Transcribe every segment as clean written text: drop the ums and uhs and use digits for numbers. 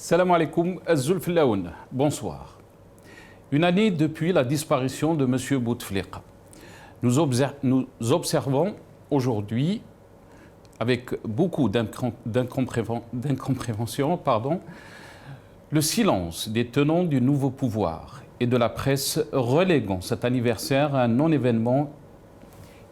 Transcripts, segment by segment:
Salam alaikum, Zulf Laoun. Bonsoir. Une année depuis la disparition de M. Bouteflika. Nous observons aujourd'hui, avec beaucoup d'incompréhension, le silence des tenants du nouveau pouvoir et de la presse reléguant cet anniversaire à un non-événement.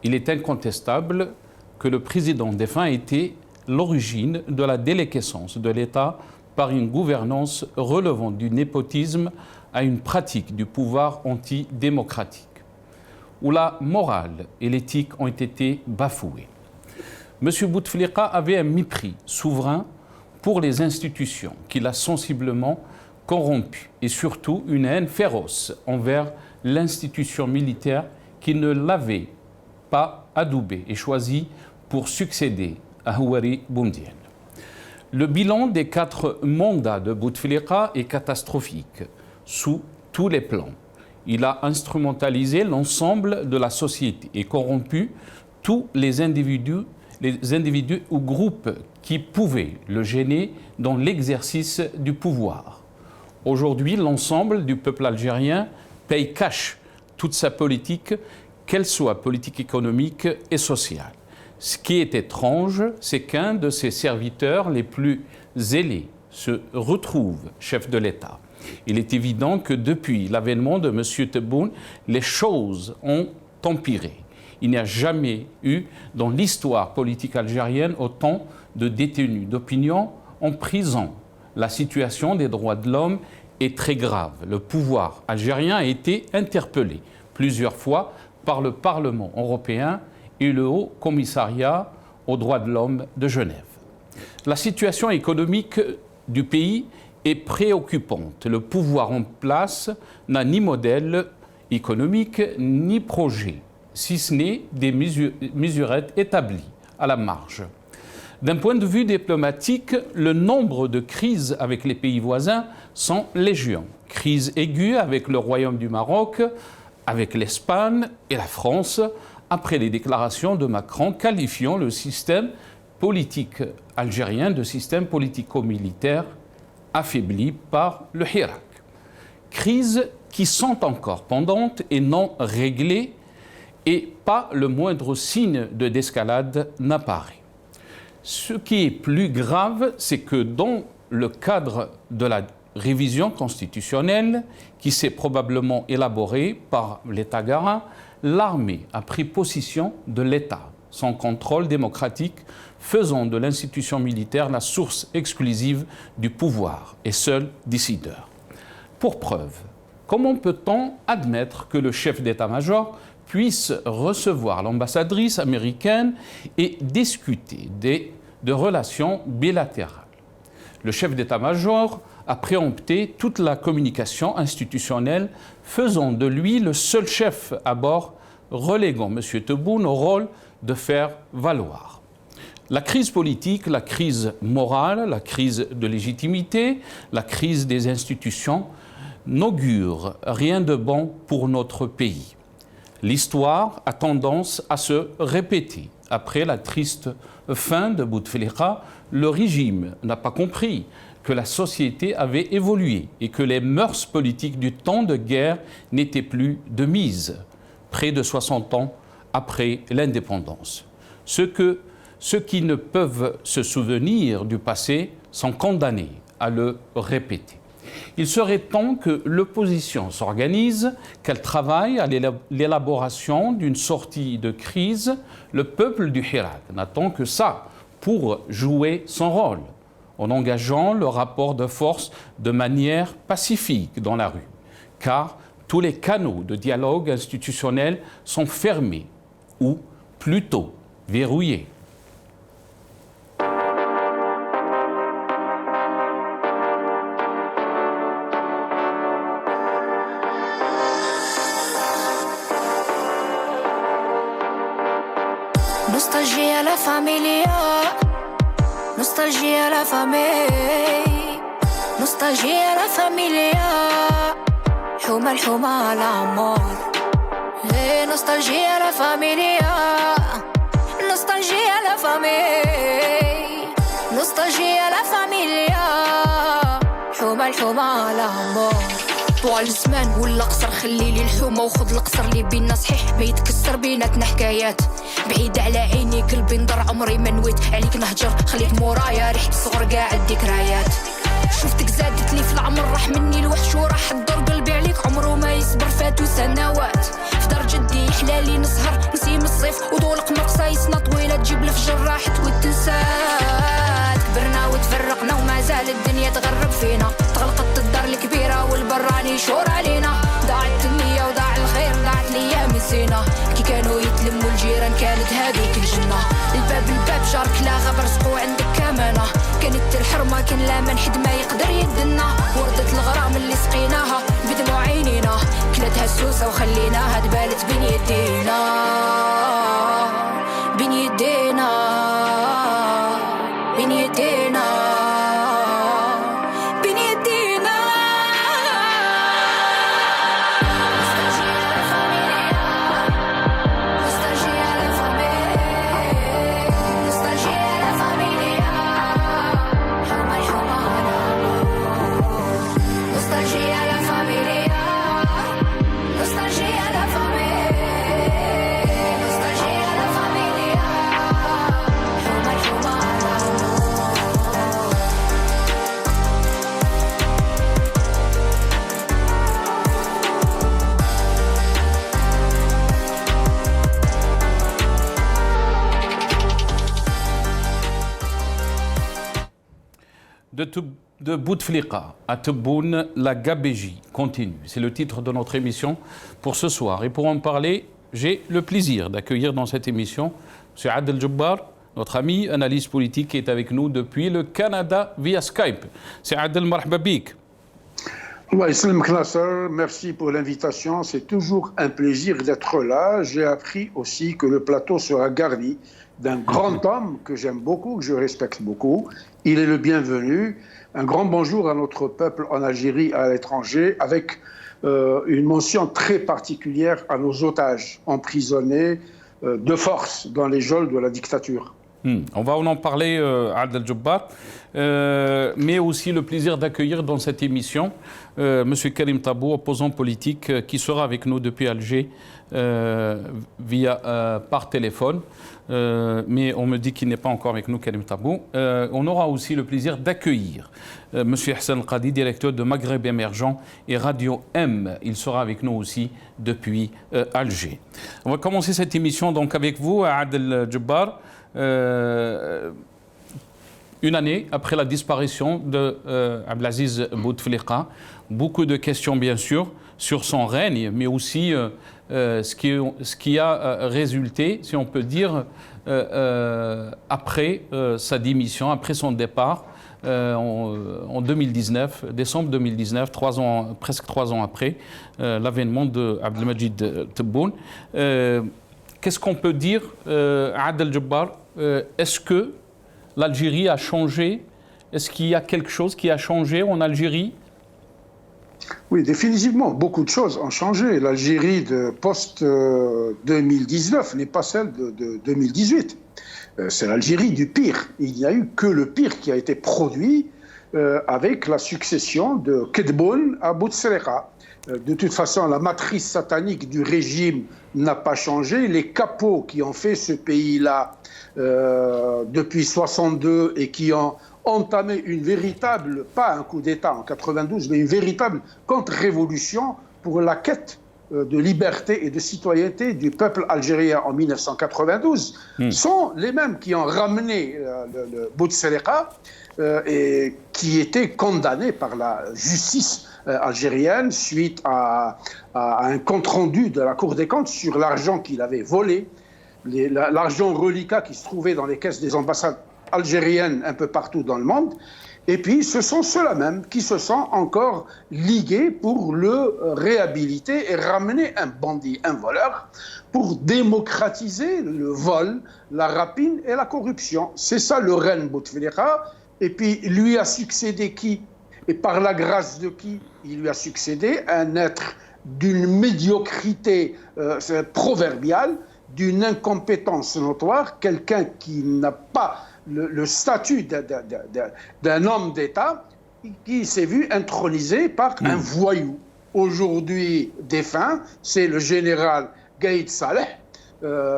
Il est incontestable que le président défunt a été l'origine de la déliquescence de l'État par une gouvernance relevant du népotisme à une pratique du pouvoir antidémocratique, où la morale et l'éthique ont été bafouées. M. Bouteflika avait un mépris souverain pour les institutions qu'il a sensiblement corrompues et surtout une haine féroce envers l'institution militaire qui ne l'avait pas adoubé et choisi pour succéder à Houari Boumedienne. Le bilan des 4 mandats de Bouteflika est catastrophique sous tous les plans. Il a instrumentalisé l'ensemble de la société et corrompu tous les individus ou groupes qui pouvaient le gêner dans l'exercice du pouvoir. Aujourd'hui, l'ensemble du peuple algérien paye cash toute sa politique, qu'elle soit politique économique et sociale. Ce qui est étrange, c'est qu'un de ses serviteurs les plus zélés se retrouve chef de l'État. Il est évident que depuis l'avènement de M. Tebboune, les choses ont empiré. Il n'y a jamais eu dans l'histoire politique algérienne autant de détenus d'opinion en prison. La situation des droits de l'homme est très grave. Le pouvoir algérien a été interpellé plusieurs fois par le Parlement européen et le Haut Commissariat aux droits de l'homme de Genève. La situation économique du pays est préoccupante. Le pouvoir en place n'a ni modèle économique ni projet, si ce n'est des mesurettes établies à la marge. D'un point de vue diplomatique, le nombre de crises avec les pays voisins sont légion. Crise aiguë avec le Royaume du Maroc, avec l'Espagne et la France, après les déclarations de Macron qualifiant le système politique algérien de système politico-militaire affaibli par le Hirak. Crises qui sont encore pendantes et non réglées et pas le moindre signe d'escalade n'apparaît. Ce qui est plus grave, c'est que dans le cadre de la révision constitutionnelle qui s'est probablement élaborée par l'État garin, l'armée a pris possession de l'État, son contrôle démocratique, faisant de l'institution militaire la source exclusive du pouvoir et seul décideur. Pour preuve, comment peut-on admettre que le chef d'état-major puisse recevoir l'ambassadrice américaine et discuter de relations bilatérales? Le chef d'état-major a préempté toute la communication institutionnelle, faisant de lui le seul chef à bord, reléguant M. Tebboune au rôle de faire valoir. La crise politique, la crise morale, la crise de légitimité, la crise des institutions n'augurent rien de bon pour notre pays. L'histoire a tendance à se répéter. Après la triste fin de Bouteflika, le régime n'a pas compris que la société avait évolué et que les mœurs politiques du temps de guerre n'étaient plus de mise, près de 60 ans après l'indépendance. Ceux qui ne peuvent se souvenir du passé sont condamnés à le répéter. Il serait temps que l'opposition s'organise, qu'elle travaille à l'élaboration d'une sortie de crise. Le peuple du Hirak n'attend que ça pour jouer son rôle, en engageant le rapport de force de manière pacifique dans la rue, car tous les canaux de dialogue institutionnel sont fermés ou plutôt verrouillés. Nostalgie à la familia, nostalgie à la famille, nostalgie à la familia, حومة الحومة على عمار. Nostalgie à la familia, nostalgie à la famille, nostalgie à la familia, الحومة لا مور طوال الزمان ولا قصر خليلي الحومة وخذ القصر اللي بينا صحيح ما يتكسر بيناتنا حكايات بعيد على عيني قلبي نضر عمري ما نويت عليك نهجر خليك مورايا ريحة الصغر قاع الذكريات شفتك زادت لي في العمر راح مني الوحش وراح الدور قلبي عليك عمره ما يصبر فاتو سنوات في دار جدي حلالي نسهر نسيم الصيف وضوء القمر قصايصنا طويلة تجيب الفجر راحت وتنسات كبرنا وتفرقنا وما زال الدنيا تغرب فينا تغلقت الدار الكبيرة والبراني شور علينا ضاعت النية وضاع الخير ضاعت الايام الزينة كي كانوا يتلموا الجيران كانت هذيك الجنة الباب جارك لا غبر رزقو عندك كمانة كانت الحرمة كان لا من حد ما يقدر يدنا وردة الغرام اللي سقيناها بدموع عينينا كلتها السوسة وخليناها دبالت بين يدينا بين يدينا بين يدينا بين يدينا نوستالجيا لا فاميليا نوستالجيا لا فاميليا حومة الحومة نوستالجيا لا فاميليا نوستالجيا لا فاميليا نوستالجيا لا فاميليا حومة الحومة De Bouteflika à Tebboune, la Gabégie continue. C'est le titre de notre émission pour ce soir. Et pour en parler, j'ai le plaisir d'accueillir dans cette émission M. Adel Jabbar, notre ami analyste politique qui est avec nous depuis le Canada via Skype. C'est Adel, marhaba bik. Merci pour l'invitation. C'est toujours un plaisir d'être là. J'ai appris aussi que le plateau sera garni d'un grand homme que j'aime beaucoup, que je respecte beaucoup. Il est le bienvenu. Un grand bonjour à notre peuple en Algérie, à l'étranger, avec une mention très particulière à nos otages emprisonnés de force dans les geôles de la dictature. On va en parler, Adel Jabbar, mais aussi le plaisir d'accueillir dans cette émission M. Karim Tabou, opposant politique, qui sera avec nous depuis Alger par téléphone. Mais on me dit qu'il n'est pas encore avec nous, Karim Tabou. On aura aussi le plaisir d'accueillir M. Hassan Qadi, directeur de Maghreb Émergent et Radio M. Il sera avec nous aussi depuis Alger. On va commencer cette émission donc avec vous, Adel Jabbar. Une année après la disparition de Abdelaziz Bouteflika, beaucoup de questions bien sûr sur son règne, mais aussi ce qui a résulté, si on peut dire, après sa démission, après son départ en 2019, décembre 2019, presque 3 ans après l'avènement d'Abdelmajid Tebboune. Qu'est-ce qu'on peut dire, Adel Jabbar? Est-ce que l'Algérie a changé? Est-ce qu'il y a quelque chose qui a changé en Algérie? Oui, définitivement, beaucoup de choses ont changé. L'Algérie de post-2019 n'est pas celle de 2018. C'est l'Algérie du pire. Il n'y a eu que le pire qui a été produit avec la succession de Tebboune à Bouteflika. De toute façon, la matrice satanique du régime n'a pas changé. Les capots qui ont fait ce pays-là depuis 62 et qui ont entamé une véritable, pas un coup d'État en 92, mais une véritable contre-révolution pour la quête de liberté et de citoyenneté du peuple algérien en 1992, sont les mêmes qui ont ramené le Bouteflika et qui étaient condamnés par la justice algérienne suite à un compte-rendu de la Cour des comptes sur l'argent qu'il avait volé, l'argent reliquat qui se trouvait dans les caisses des ambassades algériennes un peu partout dans le monde. Et puis, ce sont ceux-là même qui se sont encore ligués pour le réhabiliter et ramener un bandit, un voleur, pour démocratiser le vol, la rapine et la corruption. C'est ça le règne Bouteflika. Et puis, lui a succédé qui? Et par la grâce de qui il lui a succédé? Un être d'une médiocrité proverbiale, d'une incompétence notoire, quelqu'un qui n'a pas le statut d'un homme d'État, qui s'est vu intronisé par un voyou. Aujourd'hui défunt, c'est le général Gaïd Saleh,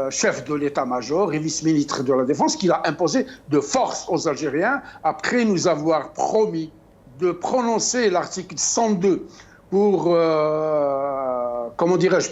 chef de l'état-major et vice-ministre de la Défense, qui l'a imposé de force aux Algériens après nous avoir promis de prononcer l'article 102 pour, comment dirais-je,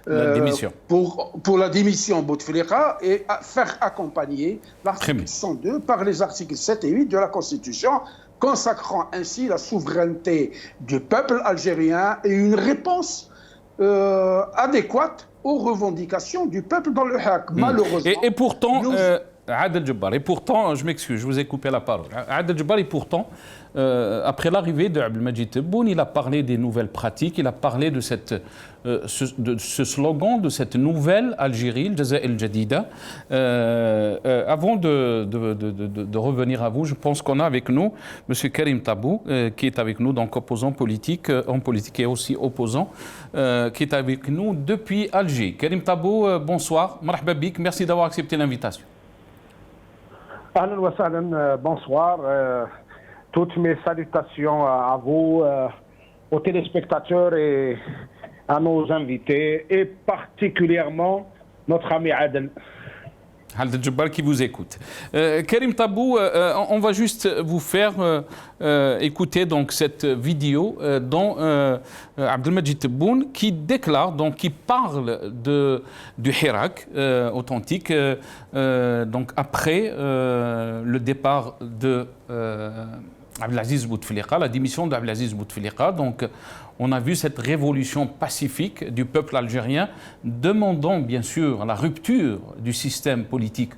la démission. Pour la démission Bouteflika et faire accompagner l'article 102 par les articles 7 et 8 de la Constitution, consacrant ainsi la souveraineté du peuple algérien et une réponse adéquate aux revendications du peuple dans le Hirak. Malheureusement. Et pourtant, Adel Djebbar, et pourtant, je m'excuse, je vous ai coupé la parole. Adel Djebbar, et pourtant, après l'arrivée de Abdelmadjid Tebboune, il a parlé des nouvelles pratiques, il a parlé de ce slogan, de cette nouvelle Algérie, le Jazaïr el-Jadida. Avant de revenir à vous, je pense qu'on a avec nous M. Karim Tabou, qui est avec nous, donc opposant politique, en politique et aussi opposant, qui est avec nous depuis Alger. Karim Tabou, bonsoir, marhaba bik, merci d'avoir accepté l'invitation. Ahlan wa sahlan, bonsoir. Toutes mes salutations à vous, aux téléspectateurs et à nos invités, et particulièrement notre ami Adel. Adel Djebbar qui vous écoute. Karim Tabou, on va juste vous faire écouter donc cette vidéo dont Abdelmadjid Tebboune qui déclare, donc qui parle du Hirak authentique, donc après le départ de Abdelaziz Bouteflika, la démission d'Abdelaziz Bouteflika. Donc, on a vu cette révolution pacifique du peuple algérien, demandant bien sûr la rupture du système politique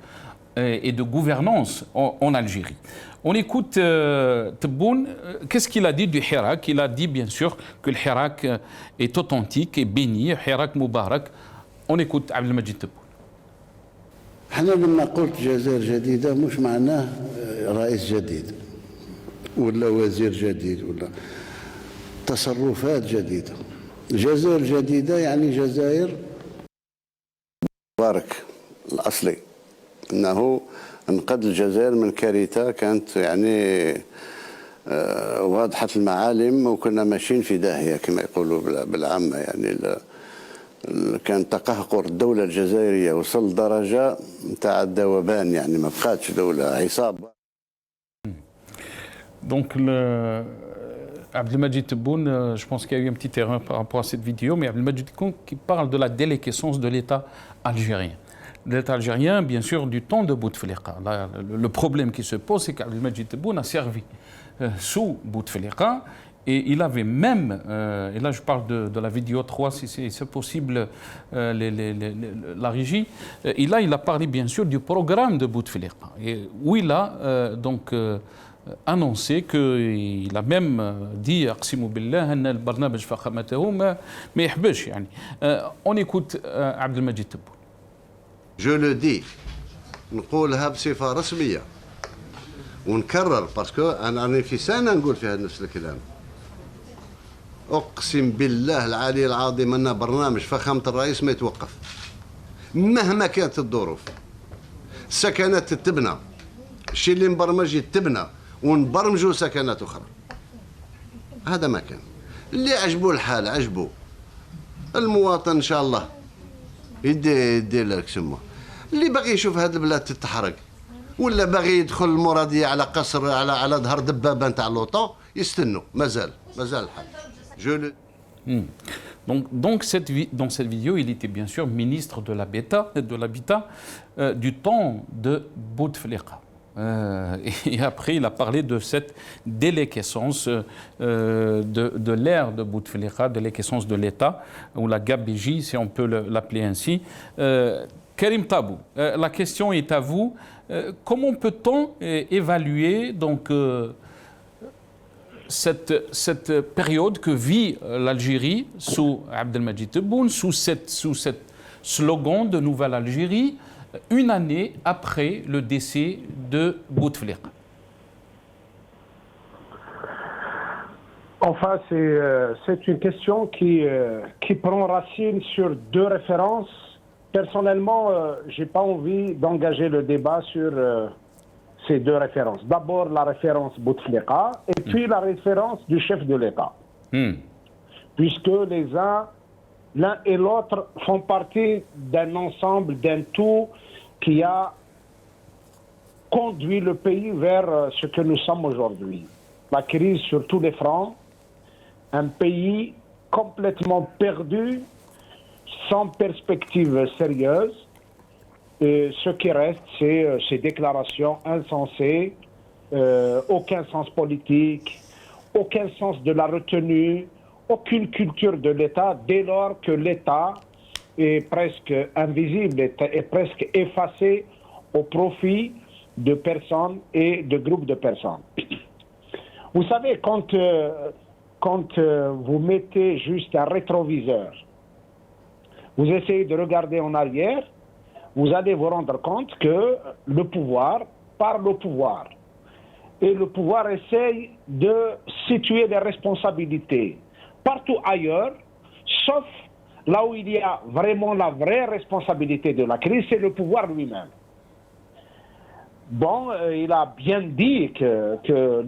et de gouvernance en Algérie. On écoute Tebboune, qu'est-ce qu'il a dit du Hirak? Il a dit bien sûr que le Hirak est authentique et béni, Hirak Moubarak. On écoute Abdelmadjid Tebboune. احنا لما قلت جزائر جديدة مش معناه رئيس جديد ولا وزير جديد ولا تصرفات جديدة. جزائر جديدة يعني جزائر مبارك الأصلي، أنه انقذ الجزائر من كارثة كانت يعني واضحة المعالم وكنا ماشيين في داهية كما يقولوا بالعامة. يعني كان تقهقر الدولة الجزائرية وصل درجة نتاع الذوبان، يعني ما بقاتش دولة، عصابة. Donc, Abdelmadjid Tebboune, je pense qu'il y a eu une petite erreur par rapport à cette vidéo, mais Abdelmadjid Tebboune qui parle de la déliquescence de l'État algérien. L'État algérien, bien sûr, du temps de Bouteflika. Le problème qui se pose, c'est qu'Abdelmadjid Tebboune a servi sous Bouteflika. Et il avait même, et là je parle de la vidéo 3, si c'est possible, la régie, il a parlé bien sûr du programme de Bouteflika, où il a donc annoncé qu'il a même dit أقسم بالله أن البرنامج فخامته ما يحبش يعني. On écoute Abdelmadjid Tebboune. Je le dis, نقولها بصفة رسمية ونكرر باسكو أنا في سنة نقول فيها نفس الكلام. أقسم بالله العلي العظيم أن برنامج فخامة الرئيس ما يتوقف مهما كانت الظروف. السكنات تتبنى، الشيء اللي مبرمج يتبنى ونبرمجوا سكنات أخرى. هذا ما كان. اللي عجبه الحال عجبه المواطن إن شاء الله يدير لك سمه. اللي باغي يشوف هذه البلاد تتحرق ولا باغي يدخل المرادية على قصر على ظهر دبابة نتاع لوطو يستنوا. مازال الحال. Donc dans cette vidéo, il était bien sûr ministre de l'Habitat du temps de Bouteflika. Et après, il a parlé de cette déliquescence de l'ère de Bouteflika, déliquescence de l'État, ou la gabégie, si on peut l'appeler ainsi. Karim Tabou, la question est à vous. Comment peut-on évaluer donc cette période que vit l'Algérie sous Abdelmadjid Tebboune, sous cette slogan de Nouvelle Algérie, une année après le décès de Bouteflika? Enfin, c'est une question qui prend racine sur deux références. Personnellement, je n'ai pas envie d'engager le débat sur ces deux références. D'abord la référence Bouteflika et puis la référence du chef de l'État. Puisque l'un et l'autre font partie d'un ensemble, d'un tout qui a conduit le pays vers ce que nous sommes aujourd'hui. La crise sur tous les fronts, un pays complètement perdu, sans perspective sérieuse. Et ce qui reste, c'est ces déclarations insensées, aucun sens politique, aucun sens de la retenue, aucune culture de l'État, dès lors que l'État est presque invisible, est presque effacé au profit de personnes et de groupes de personnes. Vous savez, quand vous mettez juste un rétroviseur, vous essayez de regarder en arrière, vous allez vous rendre compte que le pouvoir parle au pouvoir. Et le pouvoir essaye de situer les responsabilités partout ailleurs, sauf là où il y a vraiment la vraie responsabilité de la crise, c'est le pouvoir lui-même. Bon, il a bien dit que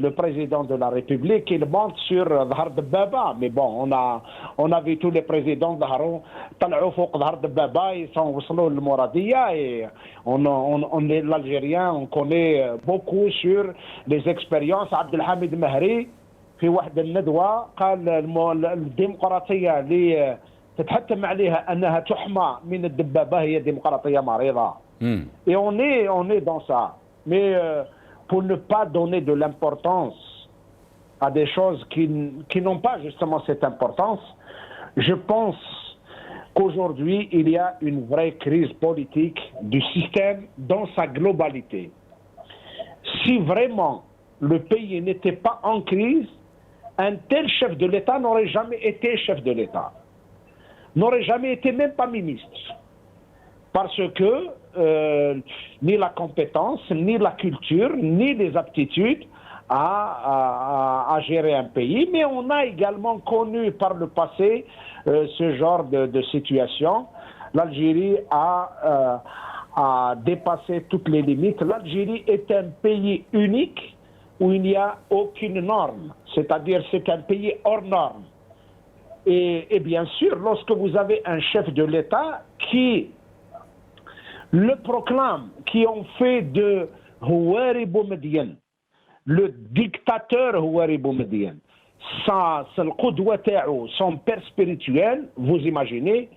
le président de la République, il monte sur Dhar Dbaba. Mais bon, on a vu tous les présidents d'Haroun, طلعوا فوق Dhar Dbaba, ils sont وصلوا للمرادية. Et on est l'Algérien, on connaît beaucoup sur les expériences. Abdelhamid Mahri, في واحد الندوة قال الديمقراطية اللي تتحتم عليها أنها تحمى من الدبابة هي ديمقراطية مريضة. Et on est dans ça. Mais pour ne pas donner de l'importance à des choses qui n'ont pas justement cette importance, je pense qu'aujourd'hui, il y a une vraie crise politique du système dans sa globalité. Si vraiment le pays n'était pas en crise, un tel chef de l'État n'aurait jamais été chef de l'État, n'aurait jamais été même pas ministre. Parce que ni la compétence, ni la culture, ni les aptitudes à gérer un pays. Mais on a également connu par le passé ce genre de situation. L'Algérie a dépassé toutes les limites. L'Algérie est un pays unique où il n'y a aucune norme. C'est-à-dire c'est un pays hors norme. Et bien sûr, lorsque vous avez un chef de l'État qui le proclame, qui ont fait de Houari Boumediene, le dictateur Houari Boumediene, son père spirituel, vous imaginez,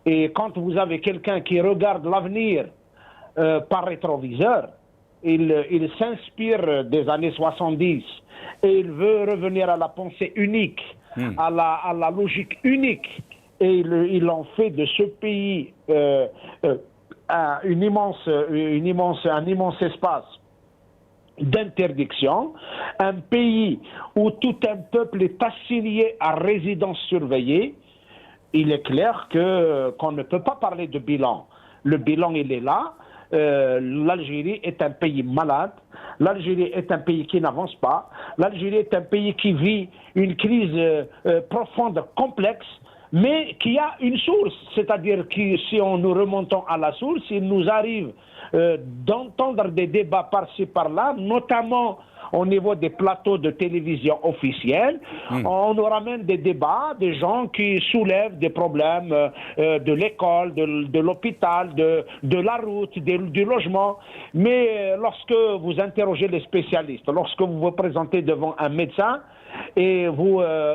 et quand vous avez quelqu'un qui regarde l'avenir par rétroviseur, il s'inspire des années 70 et il veut revenir à la pensée unique, à la logique unique, et il en fait de ce pays un immense espace d'interdiction, un pays où tout un peuple est assigné à résidence surveillée. Il est clair qu'on ne peut pas parler de bilan. Le bilan, il est là. L'Algérie est un pays malade. L'Algérie est un pays qui n'avance pas. L'Algérie est un pays qui vit une crise profonde, complexe, mais qui a une source. C'est-à-dire que si nous remontons à la source, il nous arrive d'entendre des débats par-ci par-là, notamment au niveau des plateaux de télévision officiels. On nous ramène des débats, des gens qui soulèvent des problèmes de l'école, de l'hôpital, de la route, du logement. Mais lorsque vous interrogez les spécialistes, lorsque vous vous présentez devant un médecin, et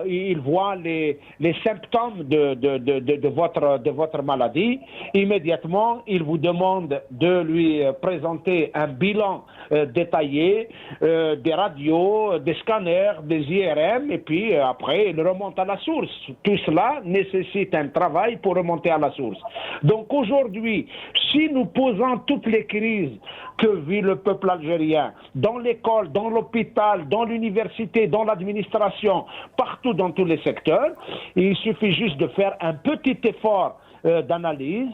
il voit les symptômes de votre maladie, immédiatement, il vous demande de lui présenter un bilan détaillé, des radios, des scanners, des IRM, et puis après, il remonte à la source. Tout cela nécessite un travail pour remonter à la source. Donc aujourd'hui, si nous posons toutes les crises que vit le peuple algérien, dans l'école, dans l'hôpital, dans l'université, dans l'administration, partout dans tous les secteurs, il suffit juste de faire un petit effort d'analyse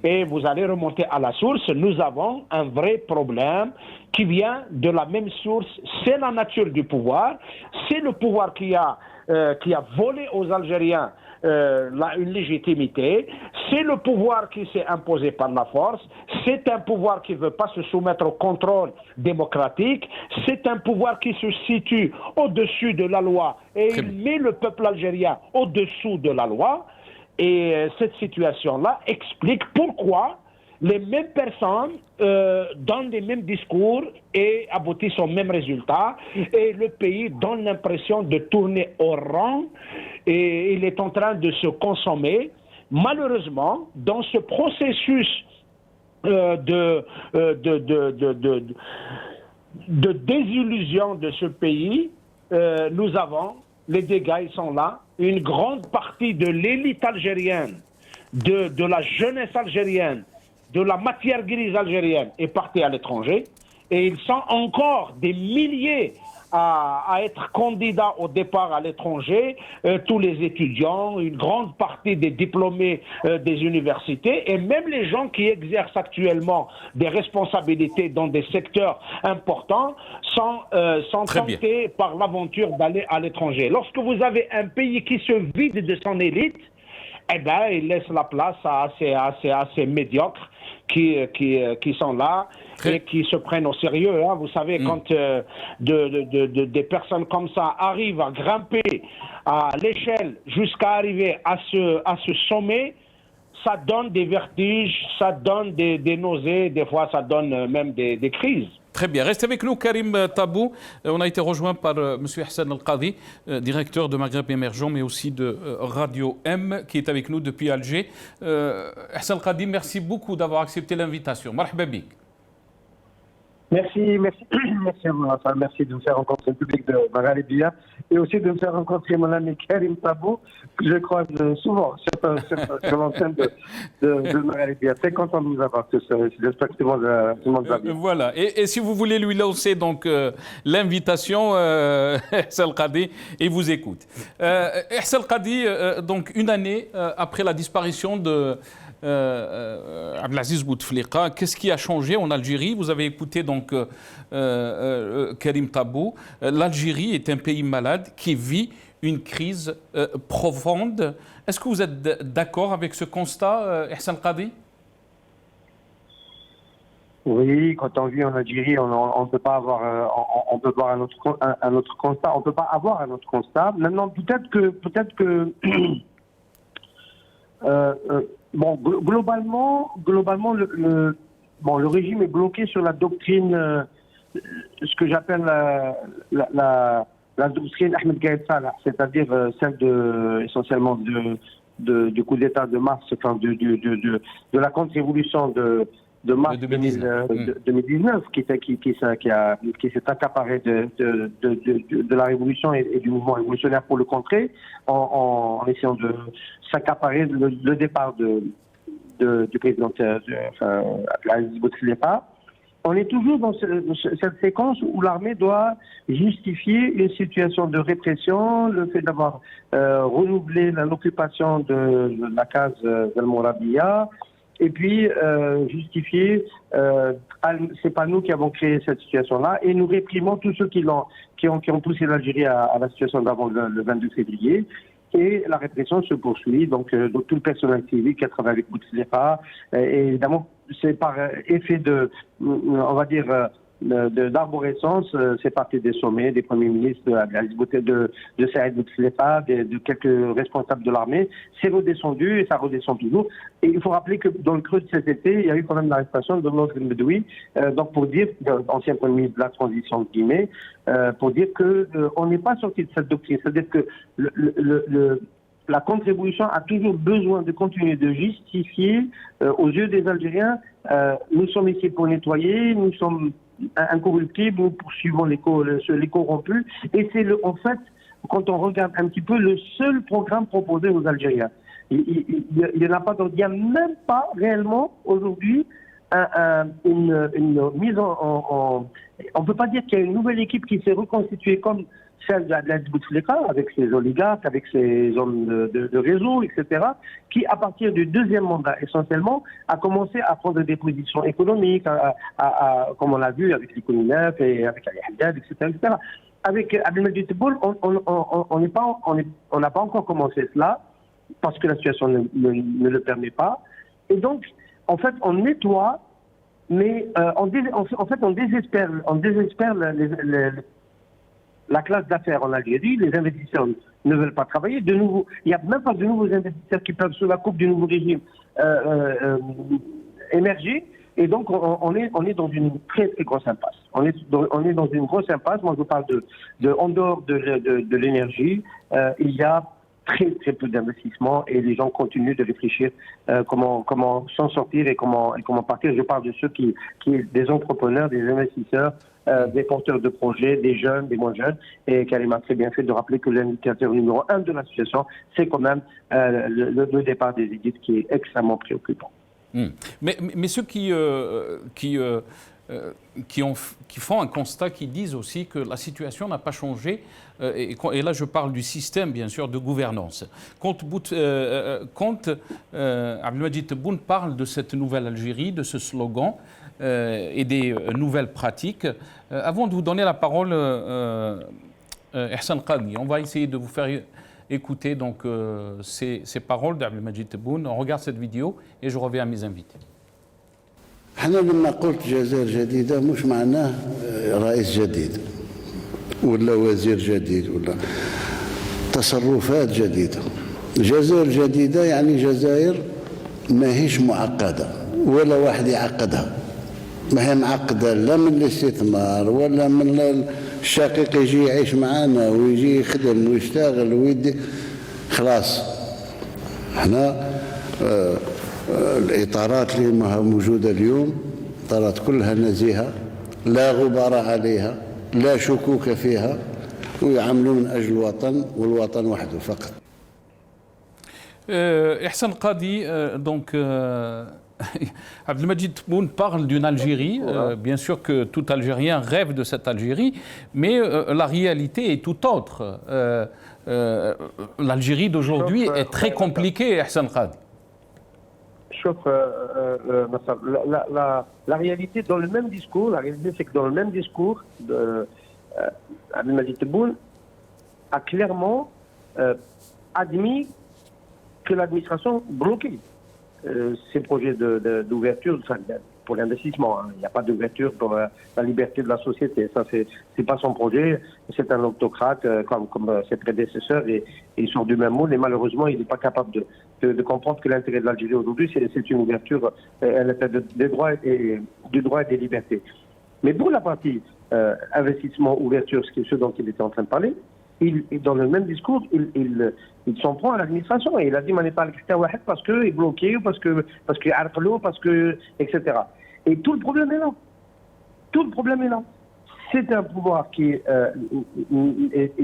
et vous allez remonter à la source. Nous avons un vrai problème qui vient de la même source. C'est la nature du pouvoir. C'est le pouvoir qui a volé aux Algériens une légitimité. C'est le pouvoir qui s'est imposé par la force. C'est un pouvoir qui ne veut pas se soumettre au contrôle démocratique. C'est un pouvoir qui se situe au-dessus de la loi et il met le peuple algérien au-dessous de la loi. Et cette situation-là explique pourquoi les mêmes personnes donnent les mêmes discours et aboutissent au même résultat. Et le pays donne l'impression de tourner au rang et il est en train de se consommer. Malheureusement, dans ce processus de désillusion de ce pays, nous avons, les dégâts, ils sont là. Une grande partie de l'élite algérienne, de la jeunesse algérienne, de la matière grise algérienne est partie à l'étranger. Et ils sont encore des milliers à être candidats au départ à l'étranger, tous les étudiants, une grande partie des diplômés des universités et même les gens qui exercent actuellement des responsabilités dans des secteurs importants sont tentés par l'aventure d'aller à l'étranger. Lorsque vous avez un pays qui se vide de son élite, eh ben, il laisse la place à assez médiocres qui sont là et qui se prennent au sérieux. Hein. Vous savez, quand des personnes comme ça arrivent à grimper à l'échelle jusqu'à arriver à ce sommet, ça donne des vertiges, ça donne des nausées, des fois ça donne même des crises. Très bien. Restez avec nous, Karim Tabou. On a été rejoint par M. Hassan El-Qadi, directeur de Maghreb Émergent, mais aussi de Radio M, qui est avec nous depuis Alger. Hassan El-Qadi, merci beaucoup d'avoir accepté l'invitation. Marhaba bik. Merci de me faire rencontrer le public de Maghrébia et aussi de me faire rencontrer mon ami Karim Tabou, que je croise souvent sur l'antenne de Maghrébia. Très content de vous avoir tous. J'espère que tout le monde va bien. Voilà. Et si vous voulez lui lancer donc l'invitation, Hassan El-Qadi, il vous écoute. Hassan El-Qadi, donc une année après la disparition de Abdelaziz Bouteflika, qu'est-ce qui a changé en Algérie? Vous avez écouté donc Karim Tabou. L'Algérie est un pays malade qui vit une crise profonde. Est-ce que vous êtes d'accord avec ce constat, Hassan El-Qadi? Oui, quand on vit en Algérie, on ne peut pas avoir, on peut voir un autre constat. On ne peut pas avoir un autre constat. Maintenant, peut-être que bon, globalement, le régime est bloqué sur la doctrine, ce que j'appelle la doctrine Ahmed Gaïd Salah, c'est-à-dire celle essentiellement du coup d'État de mars, enfin de la contre-révolution de mars 2019, qui s'est accaparé de la révolution et du mouvement révolutionnaire pour le contrer, en essayant de s'accaparer le départ du président Abdelaziz Bouteflika. On est toujours dans cette séquence où l'armée doit justifier une situation de répression, le fait d'avoir renouvelé l'occupation de la case d'Al-Mourabiya, et puis justifier, c'est pas nous qui avons créé cette situation-là, et nous réprimons tous ceux qui ont poussé l'Algérie à la situation d'avant le 22 février. Et la répression se poursuit, donc tout le personnel civil qui a travaillé avec Bouteflika, et évidemment c'est par effet on va dire, d'arborescence, c'est parti des sommets, des premiers ministres, de Saïd Bouteflika, de quelques responsables de l'armée, c'est redescendu et ça redescend toujours. Et il faut rappeler que dans le creux de cet été, il y a eu quand même l'arrestation de Nosr El-Bedoui, donc pour dire, ancien premier ministre de la transition de Guinée, pour dire qu'on n'est pas sorti de cette doctrine. C'est-à-dire que la contre-révolution a toujours besoin de continuer de justifier aux yeux des Algériens, nous sommes ici pour nettoyer, nous sommes incorruptibles, nous poursuivons les corrompus. Et c'est en fait, quand on regarde un petit peu, le seul programme proposé aux Algériens. Il n'y en a pas, donc il n'y a même pas réellement aujourd'hui une mise on ne peut pas dire qu'il y a une nouvelle équipe qui s'est reconstituée comme celle d'Abdelaziz Bouteflika, avec ses oligarques, avec ses hommes de réseau, etc., qui, à partir du deuxième mandat, essentiellement, a commencé à prendre des positions économiques, comme on l'a vu avec l'économie neuf et avec Ali Haddad, etc., etc. Avec Abdelmadjid Tebboune, on n'a pas encore commencé cela, parce que la situation ne le permet pas. Et donc, en fait, on nettoie, mais en fait, on désespère la classe d'affaires en Algérie. Les investisseurs ne veulent pas travailler. De nouveau, il n'y a même pas de nouveaux investisseurs qui peuvent, sous la coupe du nouveau régime, émerger. Et donc, on est dans une très, très grosse impasse. On est dans une grosse impasse. Moi, je parle en dehors de l'énergie. Il y a très, très peu d'investissements et les gens continuent de réfléchir comment s'en sortir et comment partir. Je parle de ceux qui des entrepreneurs, des investisseurs, des porteurs de projets, des jeunes, des moins jeunes. Et Karim a très bien fait de rappeler que l'indicateur numéro 1 de la situation, c'est quand même le départ des élites qui est extrêmement préoccupant. Mais ceux qui font un constat, qui disent aussi que la situation n'a pas changé, et là je parle du système bien sûr de gouvernance. Quand Abdelmadjid Tebboune parle de cette nouvelle Algérie, de ce slogan et des nouvelles pratiques, avant de vous donner la parole, Ihsan Qadhi, on va essayer de vous faire écouter donc ces paroles d'Abdelmadjid Tebboune. On regarde cette vidéo et je reviens à mes invités. احنا لما قلت جزائر جديدة مش معناه رئيس جديد ولا وزير جديد ولا تصرفات جديدة. جزائر جديدة يعني جزائر ما هيش معقدة ولا واحد يعقدها. ما هي معقدة لا من الاستثمار ولا من الشقيق يجي يعيش معنا ويجي يخدم ويشتغل ويدي خلاص. احنا الإطارات اللي موجودة اليوم إطارات كلها نزيهة لا غبار عليها لا شكوك فيها ويعملوا من أجل الوطن والوطن وحده فقط. Ihsan Qadhi, donc Abdelmadjid Tebboune parle d'une Algérie, bien sûr que tout Algérien rêve de cette Algérie, mais la réalité est tout autre. L'Algérie d'aujourd'hui est très compliquée, Ihsan Qadhi. La réalité dans le même discours, la réalité c'est que dans le même discours, Abdelmadjid Tebboune a clairement admis que l'administration bloquait ces projets d'ouverture pour l'investissement. Il n'y a pas d'ouverture pour la liberté de la société. Ça, c'est pas son projet. C'est un autocrate comme ses prédécesseurs et ils sont du même monde. Et malheureusement, il n'est pas capable de comprendre que l'intérêt de l'Algérie aujourd'hui, c'est une ouverture des droits et des libertés. Mais pour la partie investissement, ouverture, ce dont il était en train de parler, dans le même discours, il s'en prend à l'administration et il a dit parce qu'il est bloqué, parce qu'il est arclo, etc. Et tout le problème est là. Tout le problème est là. C'est un pouvoir qui est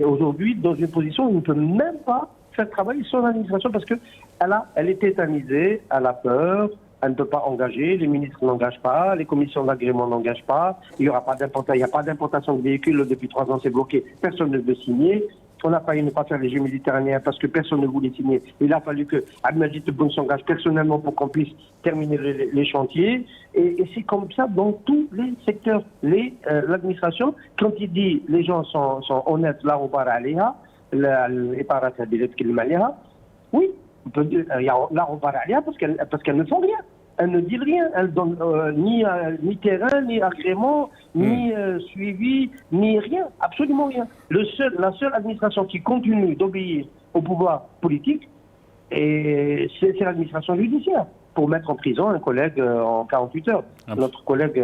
aujourd'hui dans une position où il ne peut même pas faire travailler son administration parce qu'elle est tétanisée, elle a peur. Elle ne peut pas engager, les ministres n'engagent pas, les commissions d'agrément n'engagent pas, il n'y a pas d'importation de véhicules, depuis 3 ans c'est bloqué, personne ne veut signer. On n'a pas eu ne pas faire les Jeux méditerranéens parce que personne ne voulait signer. Il a fallu que Abdelmadjid Tebboune s'engage personnellement pour qu'on puisse terminer les chantiers. Et c'est comme ça dans tous les secteurs. L'administration, quand il dit les gens sont honnêtes, là au bar aléha, oui, on peut dire là on bar aléha parce qu'elles ne font rien. Elles ne disent rien, elles donnent ni terrain, ni agrément, ni suivi, ni rien, absolument rien. La seule administration qui continue d'obéir au pouvoir politique, c'est l'administration judiciaire, pour mettre en prison un collègue en 48 heures. Notre collègue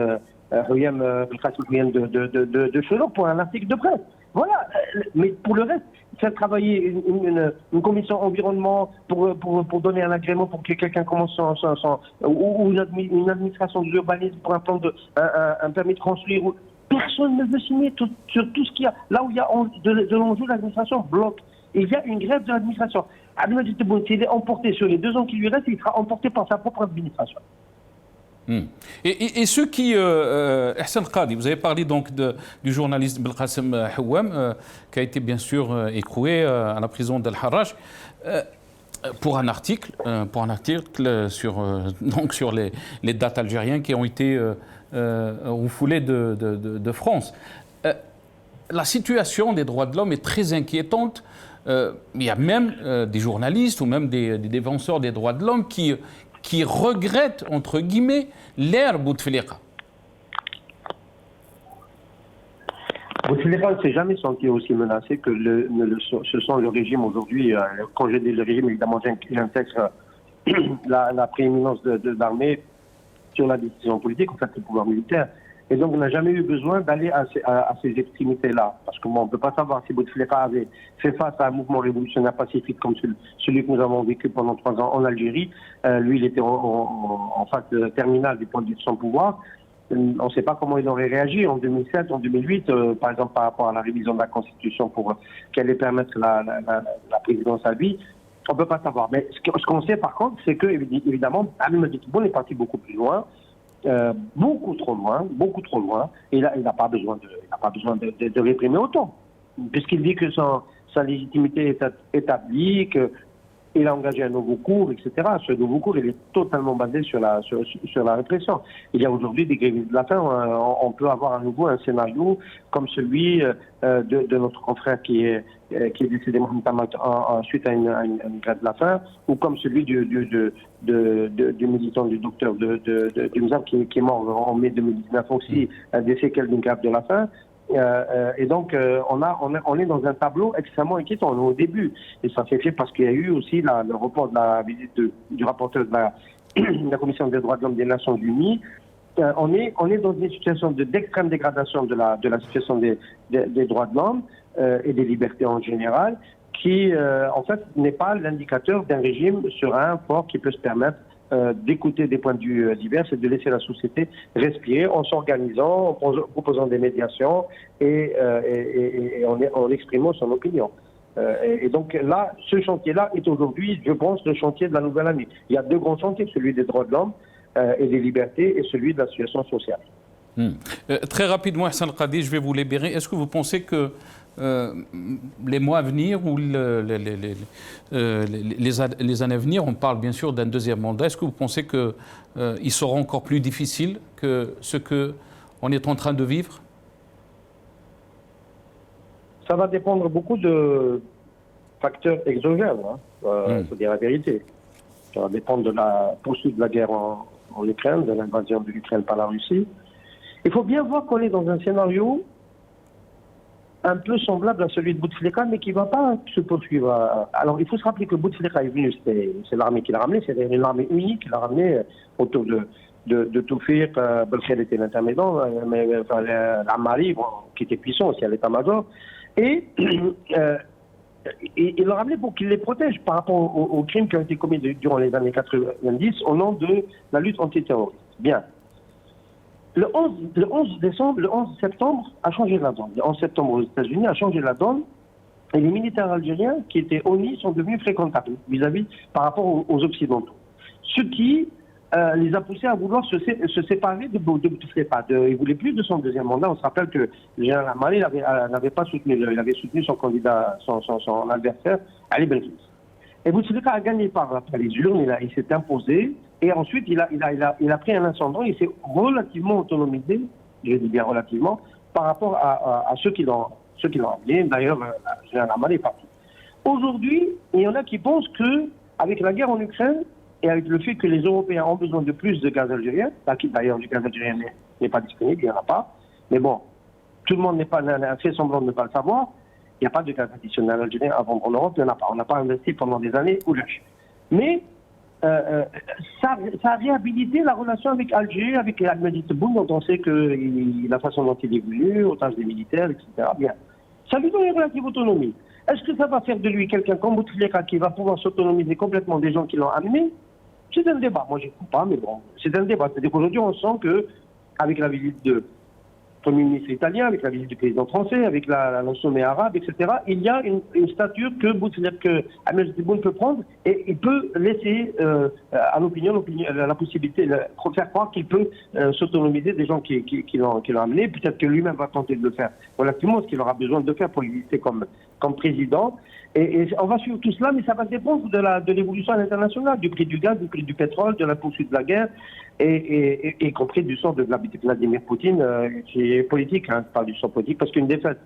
Huyam de Chelot pour un article de presse. Voilà, mais pour le reste, faire travailler une commission environnement pour donner un agrément pour que quelqu'un commence ou une administration de l'urbanisme pour un permis de construire. Personne ne veut signer sur tout ce qu'il y a. Là où il y a de l'enjeu, l'administration bloque. Et il y a une grève de l'administration. Abdelmadjid Tebboune, s'il est emporté sur les 2 ans qui lui restent, il sera emporté par sa propre administration. Et ceux qui... Hassan Qadi, vous avez parlé donc du journaliste Belkacem Houam, qui a été bien sûr écroué à la prison d'Al Harraj, pour un article sur les dates algériennes qui ont été refoulées de France. La situation des droits de l'homme est très inquiétante. Il y a même des journalistes ou même des défenseurs des droits de l'homme qui regrettent, entre guillemets, l'ère Bouteflika. Bouteflika ne s'est jamais senti aussi menacé que ce sont le régime aujourd'hui. Quand je dis le régime, évidemment, j'intègre la prééminence de l'armée sur la décision politique, en fait, le pouvoir militaire. Et donc, on n'a jamais eu besoin d'aller à ces extrémités-là. Parce qu'on ne peut pas savoir si Bouteflika avait fait face à un mouvement révolutionnaire pacifique comme celui que nous avons vécu pendant 3 ans en Algérie. Lui, il était en phase terminale du point de vue de son pouvoir. On ne sait pas comment il aurait réagi en 2007, en 2008, par exemple par rapport à la révision de la Constitution pour qu'elle allait permettre la présidence à lui. On ne peut pas savoir. Mais ce qu'on sait par contre, c'est que, évidemment, Abdelmadjid Tebboune est parti beaucoup plus loin. Beaucoup trop loin, et là, il n'a pas besoin de réprimer autant, puisqu'il dit que sa légitimité est établie, qu'il a engagé un nouveau cours, etc. Ce nouveau cours, il est totalement basé sur la répression. Il y a aujourd'hui des grévistes de la faim. On peut avoir à nouveau un scénario comme celui de notre confrère qui est décédé suite à une grève de la faim, ou comme celui du militant du docteur du MZAP qui est mort en mai 2019 aussi, des séquelles d'une grève de la faim. Et donc, on est dans un tableau extrêmement inquiétant. On est au début. Et ça s'est fait parce qu'il y a eu aussi le report de la visite du rapporteur de la Commission des droits de l'homme des Nations Unies. On est dans une situation d'extrême dégradation de la situation des droits de l'homme et des libertés en général, qui, en fait, n'est pas l'indicateur d'un régime serein, fort, qui peut se permettre d'écouter des points de vue divers et de laisser la société respirer en s'organisant, en proposant des médiations et en exprimant son opinion. Et donc là, ce chantier-là est aujourd'hui, je pense, le chantier de la nouvelle année. Il y a 2 grands chantiers, celui des droits de l'homme et des libertés et celui de la situation sociale. Très rapidement, Hassan Qadi, je vais vous libérer. Est-ce que vous pensez que les mois à venir ou les années à venir, on parle bien sûr d'un deuxième mandat, est-ce que vous pensez qu'il sera encore plus difficile que ce qu'on est en train de vivre? Ça va dépendre beaucoup de facteurs exogènes, il faut dire la vérité. Ça va dépendre de la poursuite de la guerre en Ukraine, de l'invasion de l'Ukraine par la Russie. Il faut bien voir qu'on est dans un scénario un peu semblable à celui de Bouteflika, mais qui ne va pas se poursuivre. Alors, il faut se rappeler que Bouteflika est venu, c'est l'armée qui l'a ramené, c'est une armée unique qui l'a ramené autour de Toufik, Belkhair était l'intermédiaire, mais l'Amari, qui était puissant aussi à l'état-major, et il l'a ramené pour qu'il les protège par rapport aux crimes qui ont été commis durant les années 90 au nom de la lutte antiterroriste. Bien. Le 11 septembre a changé la donne. Le 11 septembre aux États-Unis a changé la donne et les militaires algériens qui étaient ONI sont devenus fréquentables vis-à-vis par rapport aux Occidentaux. Ce qui les a poussés à vouloir se séparer de Bouteflika. Il ne voulait plus de son deuxième mandat. On se rappelle que le général Mali n'avait pas soutenu, il avait soutenu son candidat, son adversaire, Ali Belkis. Et Bouteflika a gagné par les urnes, il s'est imposé. Et ensuite, il a pris un ascendant, il s'est relativement autonomisé, je dis bien relativement, par rapport à ceux qui l'ont amené. D'ailleurs, le général Mali est parti. Aujourd'hui, il y en a qui pensent qu'avec la guerre en Ukraine, et avec le fait que les Européens ont besoin de plus de gaz algérien, d'ailleurs du gaz algérien n'est pas disponible, il n'y en a pas, mais bon, tout le monde n'a fait semblant de ne pas le savoir, il n'y a pas de gaz additionnel algérien à vendre en Europe, il n'y en a pas. On n'a pas investi pendant des années ou lâche. Mais ça a réhabilité la relation avec Alger, avec Abdelmadjid Tebboune, dont on sait que la façon dont il est venu, aux tâches des militaires, etc. Bien. Ça lui donne une relative autonomie. Est-ce que ça va faire de lui quelqu'un comme Bouteflika qui va pouvoir s'autonomiser complètement des gens qui l'ont amené? C'est un débat. Moi, je ne crois pas, mais bon, c'est un débat. C'est-à-dire qu'aujourd'hui, on sent qu'avec la visite Premier ministre italien, avec la visite du président français, avec la sommet arabe, etc. Il y a une stature que Ahmed Tebboune peut prendre et il peut laisser à l'opinion la possibilité de faire croire qu'il peut s'autonomiser des gens qui l'ont amené. Peut-être que lui-même va tenter de le faire relativement, ce qu'il aura besoin de faire pour exister comme président. Et on va suivre tout cela, mais ça va dépendre de l'évolution à l'international, du prix du gaz, du prix du pétrole, de la poursuite de la guerre, et y compris du sort de Vladimir Poutine, qui est politique, je parle du sort politique, parce qu'une défaite,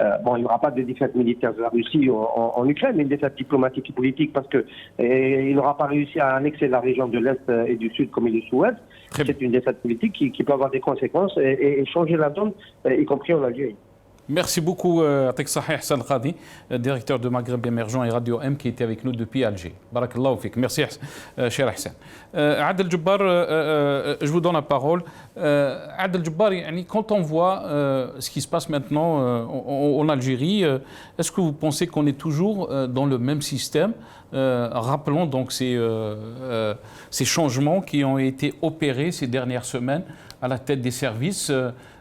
il n'y aura pas de défaite militaire de la Russie en Ukraine, mais une défaite diplomatique et politique, parce qu'il n'aura pas réussi à annexer la région de l'Est et du Sud comme il le souhaite. C'est une défaite politique qui peut avoir des conséquences et changer la donne, y compris en Algérie. Merci beaucoup, Atek Sahih Hassan Khadi, directeur de Maghreb Émergent et Radio M, qui était avec nous depuis Alger. Barakallahu fik. Merci, cher Hassan. Adel Jabbar, je vous donne la parole. Adel Jabbar, quand on voit ce qui se passe maintenant en Algérie, est-ce que vous pensez qu'on est toujours dans le même système? Rappelons donc ces changements qui ont été opérés ces dernières semaines à la tête des services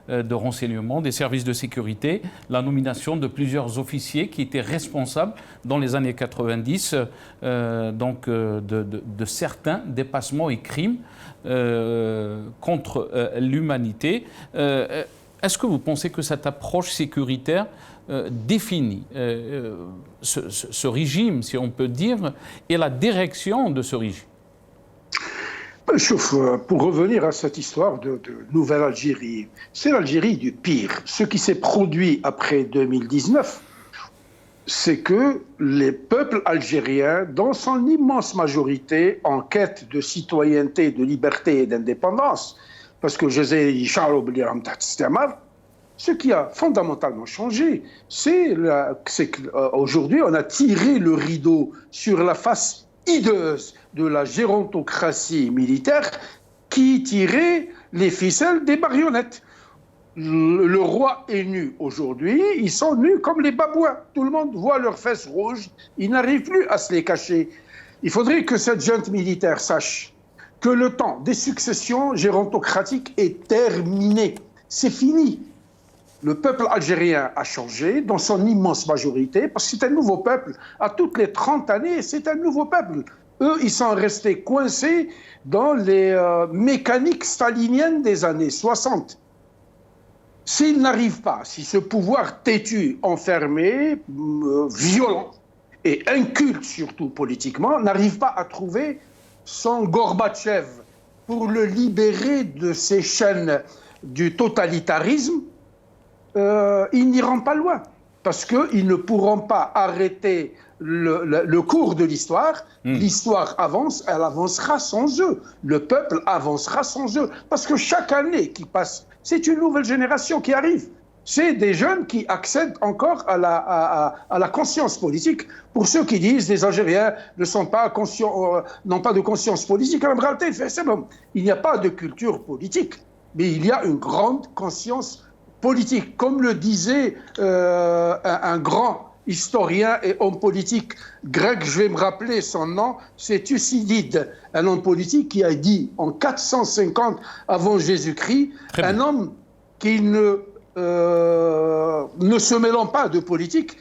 de renseignement, des services de sécurité, la nomination de plusieurs officiers qui étaient responsables dans les années 90 de certains dépassements et crimes contre l'humanité. Est-ce que vous pensez que cette approche sécuritaire définit ce régime, si on peut dire, et la direction de ce régime? Pour revenir à cette histoire de nouvelle Algérie, c'est l'Algérie du pire. Ce qui s'est produit après 2019, c'est que les peuples algériens, dans son immense majorité, en quête de citoyenneté, de liberté et d'indépendance, parce que ce qui a fondamentalement changé, c'est qu'aujourd'hui, on a tiré le rideau sur la face hideuse de la gérontocratie militaire qui tirait les ficelles des marionnettes. Le roi est nu aujourd'hui, ils sont nus comme les babouins. Tout le monde voit leurs fesses rouges, ils n'arrivent plus à se les cacher. Il faudrait que cette junte militaire sache que le temps des successions gérontocratiques est terminé. C'est fini. Le peuple algérien a changé dans son immense majorité, parce que c'est un nouveau peuple. À toutes les 30 années, c'est un nouveau peuple. Eux, ils sont restés coincés dans les mécaniques staliniennes des années 60. S'ils n'arrivent pas, si ce pouvoir têtu, enfermé, violent et inculte surtout politiquement, n'arrive pas à trouver son Gorbatchev pour le libérer de ces chaînes du totalitarisme, ils n'iront pas loin, parce qu'ils ne pourront pas arrêter le cours de l'histoire. L'histoire avance, elle avancera sans eux. Le peuple avancera sans eux. Parce que chaque année qui passe, c'est une nouvelle génération qui arrive. C'est des jeunes qui accèdent encore à la conscience politique. Pour ceux qui disent les Algériens ne sont pas conscients, n'ont pas de conscience politique, en réalité, c'est bon. Il n'y a pas de culture politique, mais il y a une grande conscience politique. Comme le disait un grand historien et homme politique grec, je vais me rappeler son nom, c'est Thucydide, un homme politique qui a dit en 450 avant Jésus-Christ, un homme qui ne se mêlant pas de politique,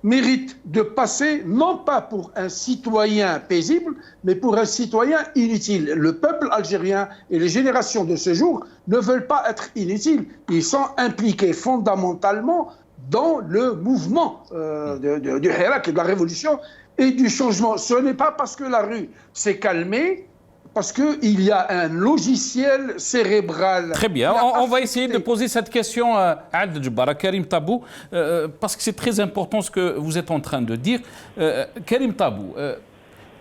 mérite de passer non pas pour un citoyen paisible, mais pour un citoyen inutile. Le peuple algérien et les générations de ce jour ne veulent pas être inutiles. Ils sont impliqués fondamentalement dans le mouvement du Hirak et de la révolution et du changement. Ce n'est pas parce que la rue s'est calmée, parce qu'il y a un logiciel cérébral. Très bien, on va essayer de poser cette question à Adel Jabbar, à Karim Tabou, parce que c'est très important ce que vous êtes en train de dire. Karim Tabou,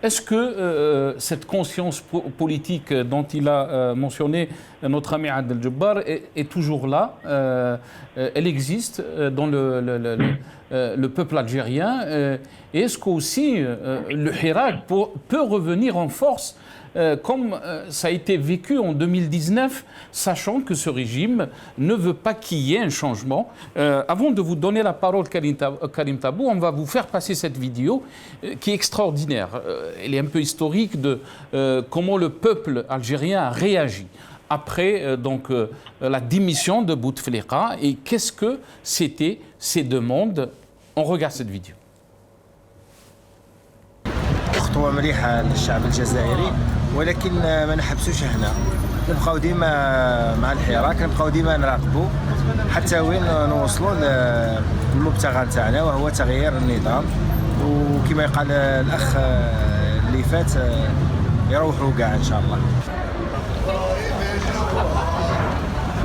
est-ce que cette conscience politique dont il a mentionné notre ami Adel Jabbar est toujours là? Elle existe dans le peuple algérien? Et est-ce qu'aussi le Hirak peut revenir en force comme ça a été vécu en 2019, sachant que ce régime ne veut pas qu'il y ait un changement. Avant de vous donner la parole, Karim Tabou, on va vous faire passer cette vidéo qui est extraordinaire. Elle est un peu historique de comment le peuple algérien a réagi après la démission de Bouteflika et qu'est-ce que c'était ces demandes. On regarde cette vidéo. خطوة مليحة للشعب الجزائري ولكن ما نحبسوش هنا نبقاو ديما مع الحراك نبقاو ديما نراقبوا حتى وين نوصلوا للمبتغى نتاعنا وهو تغيير النظام وكما يقال الأخ اللي فات يروحوا كاع إن شاء الله.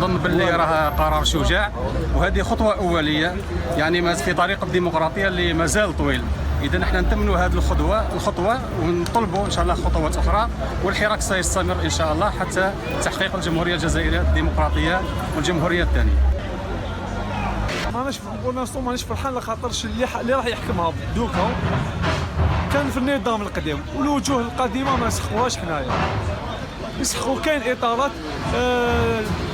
نظن باللي راه قرار شجاع وهذه خطوة أولية يعني في طريق الديمقراطية اللي مازال طويل. إذا نحن نتمنوا هذه الخطوة ونطلبوا إن شاء الله خطوات أخرى والحراك سيستمر إن شاء الله حتى تحقيق الجمهورية الجزائرية الديمقراطية والجمهورية الثانية. مانيش فرحان لخاطرش اللي راح يحكمها دوكا كان في النظام القديم والوجوه القديمة ما نسخوهاش حنايا. يسخوا كاين إطارات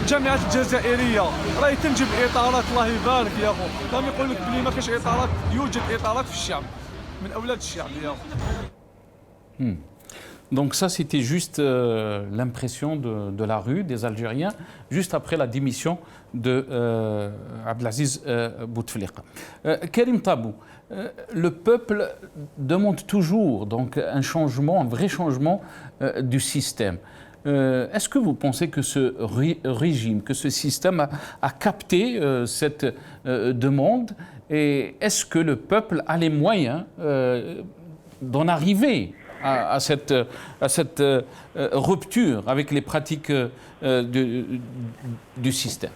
الجامعات الجزائرية راهي تنجب إطارات الله يبارك يا أخو. راهم يقول لك بلي ما كاينش إطارات يوجد إطارات في الشعب. Donc ça, c'était juste l'impression de la rue des Algériens, juste après la démission de Abdelaziz Bouteflika. Karim Tabou, le peuple demande toujours donc, un changement, un vrai changement du système. Est-ce que vous pensez que ce régime, que ce système a capté cette demande et est-ce que le peuple a les moyens d'en arriver à cette rupture avec les pratiques du système?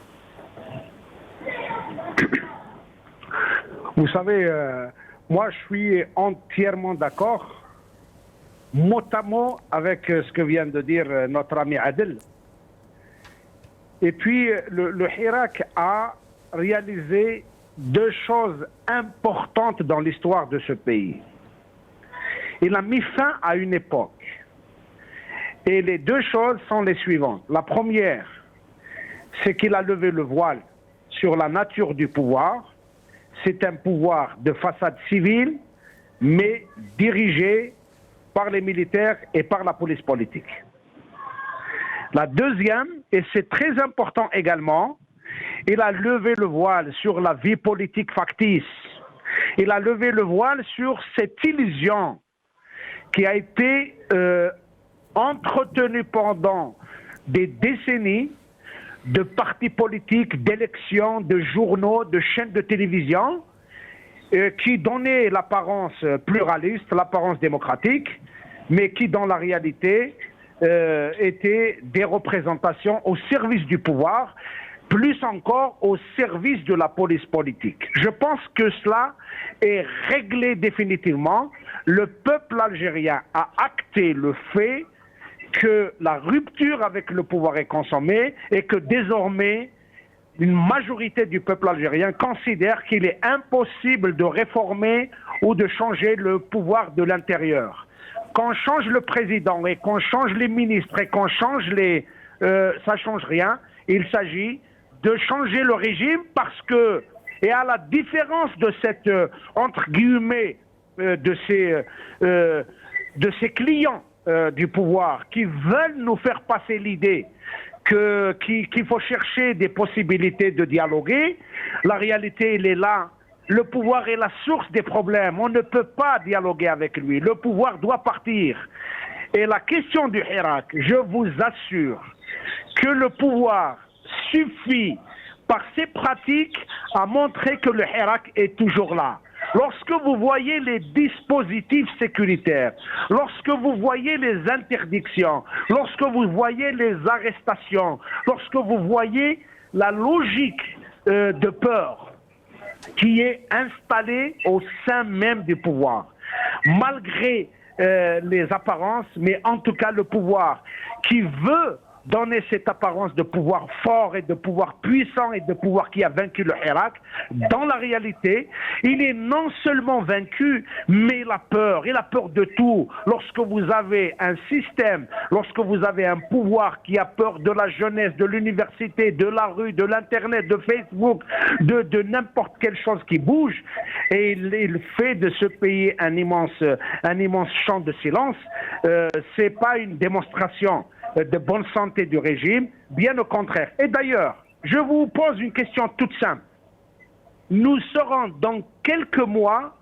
Vous savez, moi je suis entièrement d'accord, mot à mot avec ce que vient de dire notre ami Adel. Et puis le Hirak a réalisé deux choses importantes dans l'histoire de ce pays. Il a mis fin à une époque. Et les deux choses sont les suivantes. La première, c'est qu'il a levé le voile sur la nature du pouvoir. C'est un pouvoir de façade civile, mais dirigé par les militaires et par la police politique. La deuxième, et c'est très important également, il a levé le voile sur la vie politique factice. Il a levé le voile sur cette illusion qui a été entretenue pendant des décennies de partis politiques, d'élections, de journaux, de chaînes de télévision qui donnaient l'apparence pluraliste, l'apparence démocratique, mais qui dans la réalité étaient des représentations au service du pouvoir, plus encore au service de la police politique. Je pense que cela est réglé définitivement. Le peuple algérien a acté le fait que la rupture avec le pouvoir est consommée et que désormais, une majorité du peuple algérien considère qu'il est impossible de réformer ou de changer le pouvoir de l'intérieur. Qu'on change le président et qu'on change les ministres et qu'on change ça ne change rien. Il s'agit de changer le régime parce que, et à la différence de cette, entre guillemets, de ces clients du pouvoir qui veulent nous faire passer l'idée qu'il faut chercher des possibilités de dialoguer, la réalité, elle est là. Le pouvoir est la source des problèmes. On ne peut pas dialoguer avec lui. Le pouvoir doit partir. Et la question du Hirak, je vous assure que le pouvoir suffit par ses pratiques à montrer que le Hirak est toujours là. Lorsque vous voyez les dispositifs sécuritaires, lorsque vous voyez les interdictions, lorsque vous voyez les arrestations, lorsque vous voyez la logique de peur qui est installée au sein même du pouvoir, malgré les apparences, mais en tout cas le pouvoir qui veut donner cette apparence de pouvoir fort et de pouvoir puissant et de pouvoir qui a vaincu le Hirak, dans la réalité, il est non seulement vaincu, mais il a peur de tout. Lorsque vous avez un système, lorsque vous avez un pouvoir qui a peur de la jeunesse, de l'université, de la rue, de l'internet, de Facebook, de n'importe quelle chose qui bouge, et il fait de ce pays un immense champ de silence, c'est pas une démonstration. de bonne santé du régime, bien au contraire. Et d'ailleurs, je vous pose une question toute simple. Nous serons dans quelques mois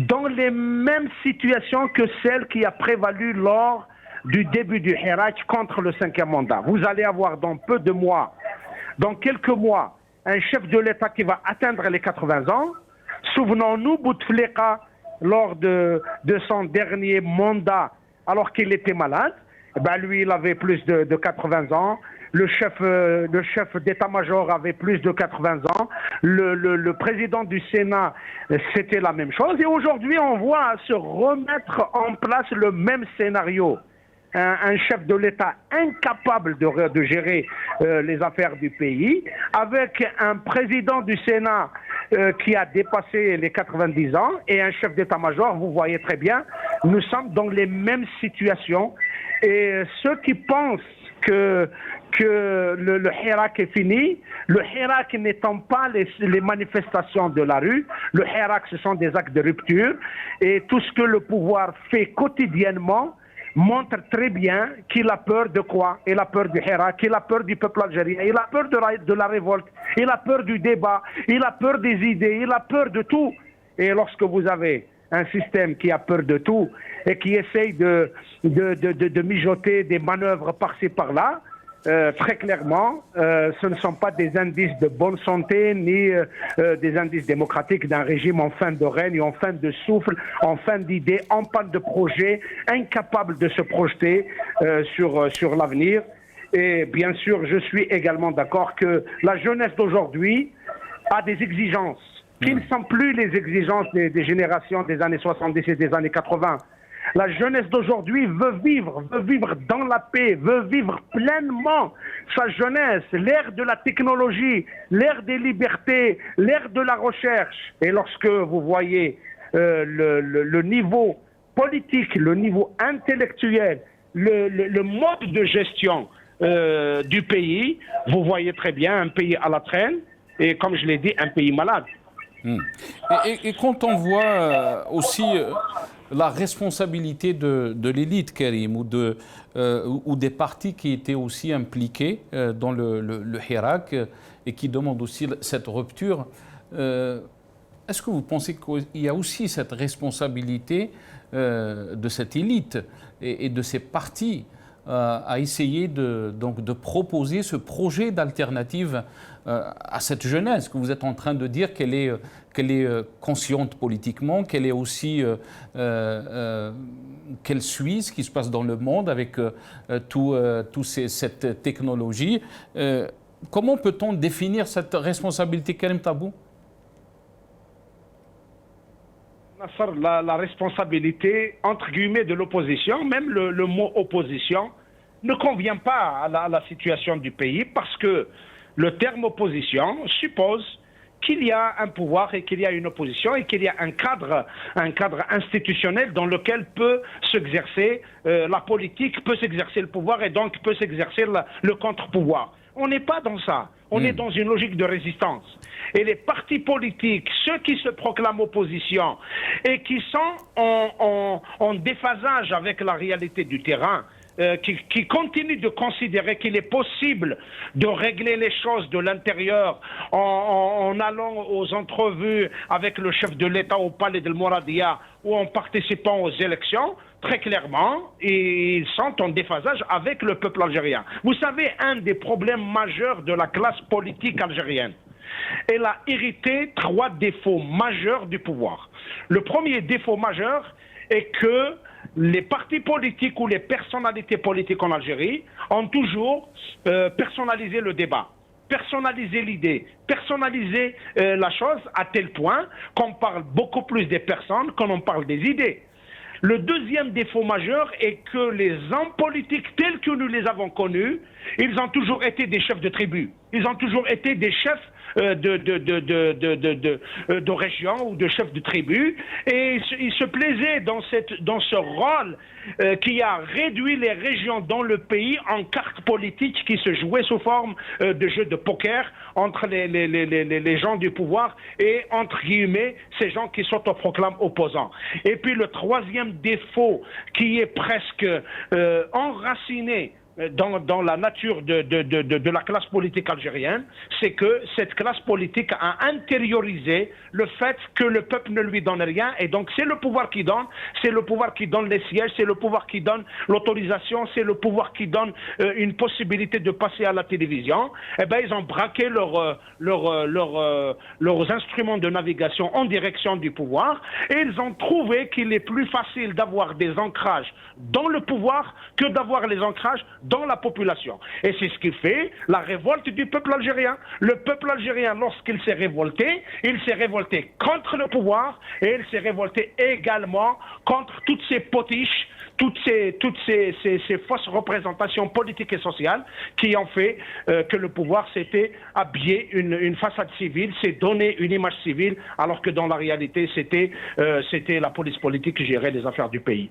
dans les mêmes situations que celles qui a prévalu lors du début du Hirak contre le 5e mandat. Vous allez avoir dans peu de mois, dans quelques mois, un chef de l'État qui va atteindre les 80 ans. Souvenons-nous, Bouteflika, lors de son dernier mandat, alors qu'il était malade, lui, il avait plus de 80 ans. Le chef d'état-major avait plus de 80 ans. Le président du Sénat, c'était la même chose. Et aujourd'hui, on voit se remettre en place le même scénario. Un chef de l'État incapable de gérer les affaires du pays, avec un président du Sénat qui a dépassé les 90 ans et un chef d'état-major, vous voyez très bien, nous sommes dans les mêmes situations. Et ceux qui pensent que le Hirak est fini, le Hirak n'étant pas les manifestations de la rue, le Hirak ce sont des actes de rupture, et tout ce que le pouvoir fait quotidiennement montre très bien qu'il a peur de quoi? Il a peur du Hirak, il a peur du peuple algérien, il a peur de la révolte, il a peur du débat, il a peur des idées, il a peur de tout. Et lorsque vous avez un système qui a peur de tout et qui essaye de mijoter des manœuvres par-ci par-là, très clairement, ce ne sont pas des indices de bonne santé ni des indices démocratiques d'un régime en fin de règne, en fin de souffle, en fin d'idées, en panne de projet, incapable de se projeter sur l'avenir. Et bien sûr, je suis également d'accord que la jeunesse d'aujourd'hui a des exigences qui ne sont plus les exigences des générations des années 70 et des années 80. La jeunesse d'aujourd'hui veut vivre dans la paix, veut vivre pleinement sa jeunesse, l'ère de la technologie, l'ère des libertés, l'ère de la recherche. Et lorsque vous voyez le niveau politique, le niveau intellectuel, le mode de gestion du pays, vous voyez très bien un pays à la traîne et, comme je l'ai dit, un pays malade. Et quand on voit aussi la responsabilité de l'élite, Karim, ou des partis qui étaient aussi impliqués dans le Hirak et qui demandent aussi cette rupture, est-ce que vous pensez qu'il y a aussi cette responsabilité de cette élite et de ces partis à essayer de proposer ce projet d'alternative à cette jeunesse que vous êtes en train de dire qu'elle est consciente politiquement, qu'elle est aussi qu'elle suit ce qui se passe dans le monde avec cette technologie. Comment peut-on définir cette responsabilité, Karim Tabou? La responsabilité, entre guillemets, de l'opposition, même le mot opposition, ne convient pas à la situation du pays, parce que le terme opposition suppose qu'il y a un pouvoir et qu'il y a une opposition et qu'il y a un cadre institutionnel dans lequel peut s'exercer la politique, peut s'exercer le pouvoir et donc peut s'exercer le contre-pouvoir. On n'est pas dans ça. On est dans une logique de résistance. Et les partis politiques, ceux qui se proclament opposition et qui sont en déphasage avec la réalité du terrain, qui continuent de considérer qu'il est possible de régler les choses de l'intérieur en allant aux entrevues avec le chef de l'État au palais de Mouradia ou en participant aux élections, très clairement, ils sont en déphasage avec le peuple algérien. Vous savez, un des problèmes majeurs de la classe politique algérienne, elle a hérité 3 défauts majeurs du pouvoir. Le premier défaut majeur est que les partis politiques ou les personnalités politiques en Algérie ont toujours personnalisé le débat, personnalisé l'idée, personnalisé la chose à tel point qu'on parle beaucoup plus des personnes qu'on en parle des idées. Le deuxième défaut majeur est que les hommes politiques tels que nous les avons connus, ils ont toujours été des chefs de tribu. Ils ont toujours été des chefs de région ou de chefs de tribu, et ils se plaisaient dans ce rôle qui a réduit les régions dans le pays en cartes politiques qui se jouaient sous forme de jeux de poker entre les gens du pouvoir et, entre guillemets, ces gens qui s'autoproclament opposants. Et puis le troisième défaut qui est presque enraciné dans la nature de la classe politique algérienne, c'est que cette classe politique a intériorisé le fait que le peuple ne lui donne rien, et donc c'est le pouvoir qui donne, c'est le pouvoir qui donne les sièges, c'est le pouvoir qui donne l'autorisation, c'est le pouvoir qui donne une possibilité de passer à la télévision. Eh ben, ils ont braqué leurs instruments de navigation en direction du pouvoir, et ils ont trouvé qu'il est plus facile d'avoir des ancrages dans le pouvoir que d'avoir les ancrages dans la population. Et c'est ce qui fait la révolte du peuple algérien. Le peuple algérien, lorsqu'il s'est révolté, il s'est révolté contre le pouvoir, et il s'est révolté également contre toutes ces potiches, toutes ces fausses représentations politiques et sociales qui ont fait que le pouvoir s'était habillé une façade civile, s'est donné une image civile, alors que dans la réalité, c'était la police politique qui gérait les affaires du pays.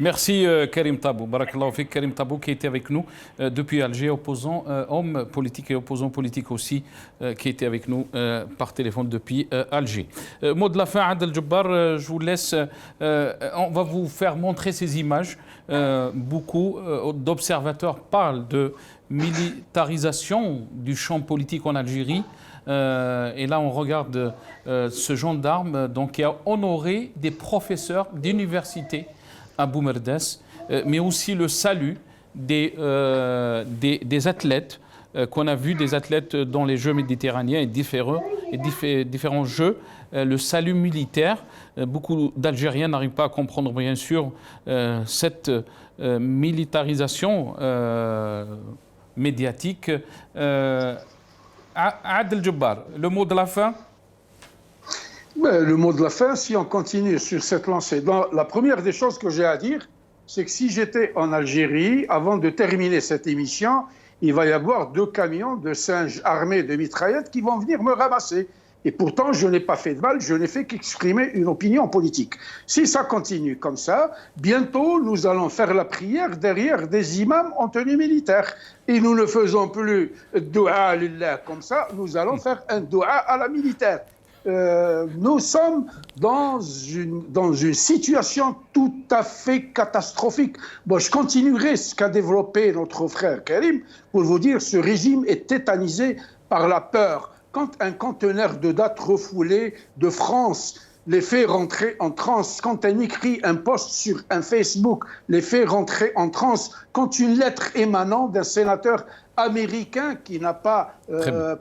Merci Karim Tabou. Barakallahu fik, Karim Tabou qui était avec nous depuis Alger, opposant, homme politique et opposant politique aussi, qui était avec nous par téléphone depuis Alger. Mot de la fin, Adel Djebbar, je vous laisse, on va vous faire montrer ces images. Beaucoup d'observateurs parlent de militarisation du champ politique en Algérie. Et là, on regarde ce gendarme donc, qui a honoré des professeurs d'université à Boumerdes, mais aussi le salut des athlètes qu'on a vu, des athlètes dans les Jeux méditerranéens et différents Jeux, le salut militaire. Beaucoup d'Algériens n'arrivent pas à comprendre, bien sûr, cette militarisation médiatique. Adel Djebbar, le mot de la fin? Le mot de la fin, si on continue sur cette lancée, la première des choses que j'ai à dire, c'est que si j'étais en Algérie, avant de terminer cette émission, il va y avoir 2 camions de singes armés de mitraillettes qui vont venir me ramasser. Et pourtant, je n'ai pas fait de mal, je n'ai fait qu'exprimer une opinion politique. Si ça continue comme ça, bientôt, nous allons faire la prière derrière des imams en tenue militaire. Et nous ne faisons plus doua à l'Illah comme ça, nous allons faire un doua à la militaire. Nous sommes dans une situation tout à fait catastrophique. Bon, je continuerai ce qu'a développé notre frère Karim pour vous dire ce régime est tétanisé par la peur. Quand un conteneur de dates refoulé de France les fait rentrer en transe, quand un écrit un post sur un Facebook les fait rentrer en transe, quand une lettre émanant d'un sénateur américain qui n'a pas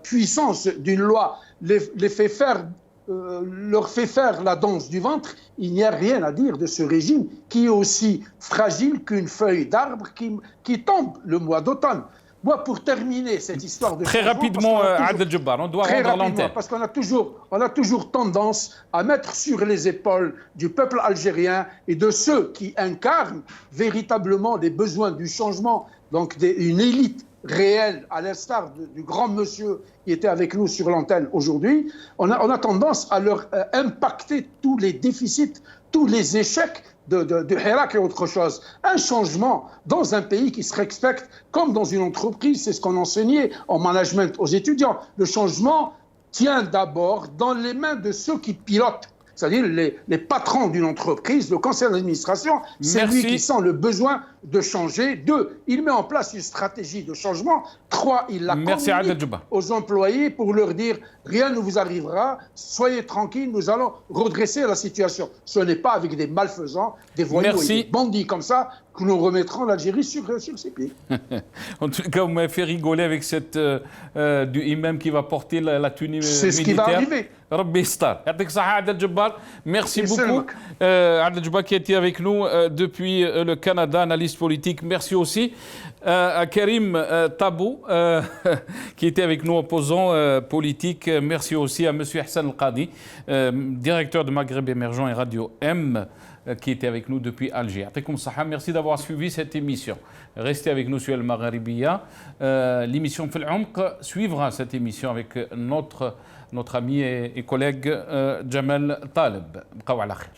puissance d'une loi leur fait faire la danse du ventre, il n'y a rien à dire de ce régime qui est aussi fragile qu'une feuille d'arbre qui tombe le mois d'automne. Moi, pour terminer cette histoire de... Très rapidement, Adel Djebbar, on doit rendre l'antenne. Parce qu'on a toujours tendance à mettre sur les épaules du peuple algérien et de ceux qui incarnent véritablement les besoins du changement, donc une élite réelle, à l'instar du grand monsieur qui était avec nous sur l'antenne aujourd'hui, on a tendance à leur impacter tous les déficits, tous les échecs de Hirak et autre chose. Un changement dans un pays qui se respecte comme dans une entreprise, c'est ce qu'on enseignait en management aux étudiants. Le changement tient d'abord dans les mains de ceux qui pilotent, c'est-à-dire les patrons d'une entreprise, le conseil d'administration, c'est lui qui sent le besoin de changer. 2, il met en place une stratégie de changement. 3, il la communique aux employés pour leur dire rien ne vous arrivera, soyez tranquilles, nous allons redresser la situation. Ce n'est pas avec des malfaisants, des voyous et des bandits comme ça que nous remettrons l'Algérie sur ses pieds. En tout cas, vous m'avez fait rigoler avec cette du imam qui va porter la tenue militaire. C'est ce qui va arriver. Rabbi Star. Adel Djebbar, merci beaucoup. Adel Djebbar qui était avec nous depuis le Canada, analyste politique. Merci aussi à Karim Tabou qui était avec nous, opposant politique. Merci aussi à M. Hassan El-Qadi, directeur de Maghreb Émergent et Radio M, qui était avec nous depuis Alger. Merci d'avoir suivi cette émission. Restez avec nous sur El Magharibiya. L'émission Fil Umq suivra cette émission avec notre ami et collègue Jamal Taleb. Bqaw ala khair.